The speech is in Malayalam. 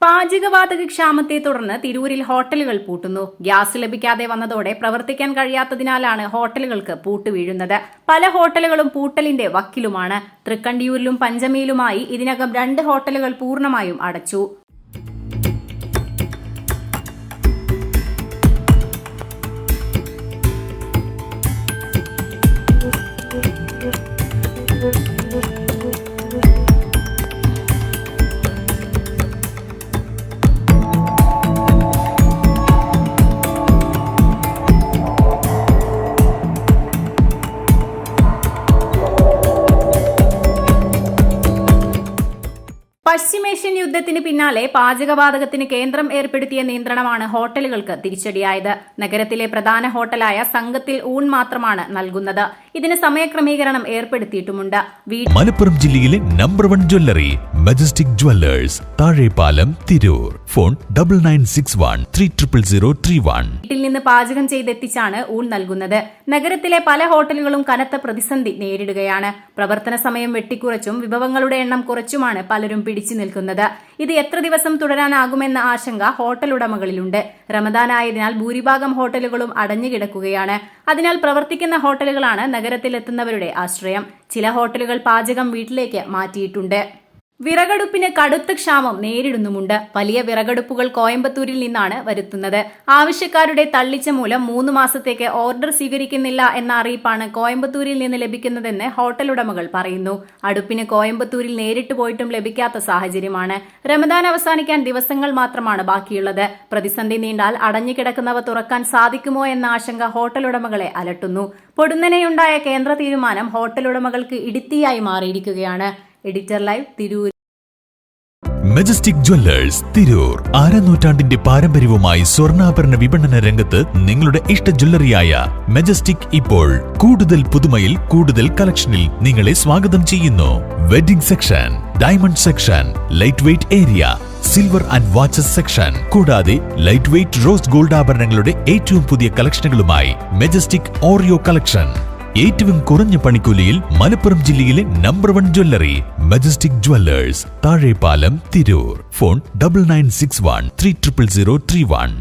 പാചകവാതക ക്ഷാമത്തെ തുടർന്ന് തിരൂരിൽ ഹോട്ടലുകൾ പൂട്ടുന്നു. ഗ്യാസ് ലഭിക്കാതെ വന്നതോടെ പ്രവർത്തിക്കാൻ കഴിയാത്തതിനാലാണ് ഹോട്ടലുകൾക്ക് പൂട്ടുവീഴുന്നത്. പല ഹോട്ടലുകളും പൂട്ടലിന്റെ വക്കിലുമാണ്. തൃക്കണ്ടിയൂരിലും പഞ്ചമിയിലുമായി ഇതിനകം 2 ഹോട്ടലുകൾ പൂർണ്ണമായും അടച്ചു. പശ്ചിമേഷ്യൻ യുദ്ധത്തിന് പിന്നാലെ പാചകവാതകത്തിന് കേന്ദ്രം ഏർപ്പെടുത്തിയ നിയന്ത്രണമാണ് ഹോട്ടലുകൾക്ക് തിരിച്ചടിയായത്. നഗരത്തിലെ പ്രധാന ഹോട്ടലായ സംഘത്തിൽ ഊൺ മാത്രമാണ് നൽകുന്നത്. ഇതിന് സമയക്രമീകരണം ഏർപ്പെടുത്തിയിട്ടുമുണ്ട്. മലപ്പുറം ജില്ലയിലെ number 1 jewellery majestic Jewellers, Thazhepalam, Tirur. Phone 9961300031. വീട്ടിൽ നിന്ന് പാചകം ചെയ്തെത്തിച്ചാണ് ഊൺ നൽകുന്നത്. നഗരത്തിലെ പല ഹോട്ടലുകളും കനത്ത പ്രതിസന്ധി നേരിടുകയാണ്. പ്രവർത്തന സമയം വെട്ടിക്കുറച്ചും വിഭവങ്ങളുടെ എണ്ണം കുറച്ചുമാണ് പലരും പിടിച്ചു നിൽക്കുന്നത്. ഇത് എത്ര ദിവസം തുടരാനാകുമെന്ന ആശങ്ക ഹോട്ടൽ ഉടമകളിലുണ്ട്. റമദാൻ ആയതിനാൽ ഭൂരിഭാഗം ഹോട്ടലുകളും അടഞ്ഞുകിടക്കുകയാണ്. അതിനാൽ പ്രവർത്തിക്കുന്ന ഹോട്ടലുകളാണ് നഗരത്തിലെത്തുന്നവരുടെ ആശ്രയം. ചില ഹോട്ടലുകൾ പാചകം വീട്ടിലേക്ക് മാറ്റിയിട്ടുണ്ട്. വിറകടുപ്പിന് കടുത്ത ക്ഷാമം നേരിടുന്നുമുണ്ട്. വലിയ വിറകടുപ്പുകൾ കോയമ്പത്തൂരിൽ നിന്നാണ് വരുത്തുന്നത്. ആവശ്യക്കാരുടെ തള്ളിച്ച മൂലം 3 മാസത്തേക്ക് ഓർഡർ സ്വീകരിക്കുന്നില്ല എന്ന അറിയിപ്പാണ് കോയമ്പത്തൂരിൽ നിന്ന് ലഭിക്കുന്നതെന്ന് ഹോട്ടൽ ഉടമകൾ പറയുന്നു. അടുപ്പിന് കോയമ്പത്തൂരിൽ നേരിട്ട് പോയിട്ടും ലഭിക്കാത്ത സാഹചര്യമാണ്. റമദാൻ അവസാനിക്കാൻ ദിവസങ്ങൾ മാത്രമാണ് ബാക്കിയുള്ളത്. പ്രതിസന്ധി നീണ്ടാൽ അടഞ്ഞുകിടക്കുന്നവ തുറക്കാൻ സാധിക്കുമോ എന്ന ആശങ്ക ഹോട്ടൽ ഉടമകളെ അലട്ടുന്നു. പൊടുന്നനെയുണ്ടായ കേന്ദ്ര തീരുമാനം ഹോട്ടൽ ഉടമകൾക്ക് ഇടിത്തിയായി മാറിയിരിക്കുകയാണ്. Editor live, Tirur. Majestic Jewellers, Tirur. നൂറ്റാണ്ടിന്റെ പാരമ്പര്യവുമായി സ്വർണ്ണാഭരണ വിപണന രംഗത്ത് നിങ്ങളുടെ ഇഷ്ട ജ്വല്ലറിയായ മജസ്റ്റിക് ഇപ്പോൾ കൂടുതൽ പുതുമയിൽ, കൂടുതൽ കളക്ഷനിൽ നിങ്ങളെ സ്വാഗതം ചെയ്യുന്നു. Wedding section, diamond section, light weight area, silver and watches section, കൂടാതെ ലൈറ്റ് വെയ്റ്റ് റോസ് ഗോൾഡ് ആഭരണങ്ങളുടെ ഏറ്റവും പുതിയ കളക്ഷനുകളുമായി മജസ്റ്റിക് ഓറിയോ കളക്ഷൻ. ഏറ്റവും കുറഞ്ഞ പണിക്കൂലിയിൽ മലപ്പുറം ജില്ലയിലെ number 1 jewellery majestic Jewellers, Thazhepalam, Tirur. Phone 9961300031.